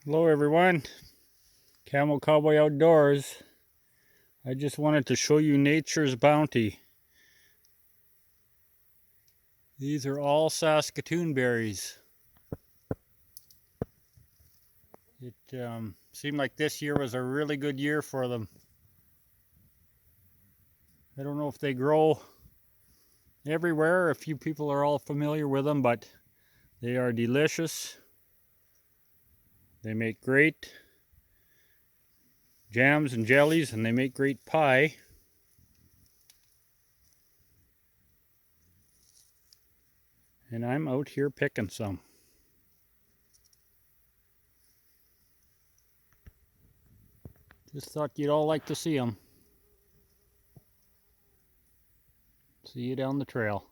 Hello everyone, CAMO Cowboy Outdoors. I just wanted to show you nature's bounty. These are all Saskatoon berries. It seemed like this year was a really good year for them. I don't know if they grow everywhere, a few people are all familiar with them, but they are delicious. They make great jams and jellies, and they make great pie. And I'm out here picking some. Just thought you'd all like to see them. See you down the trail.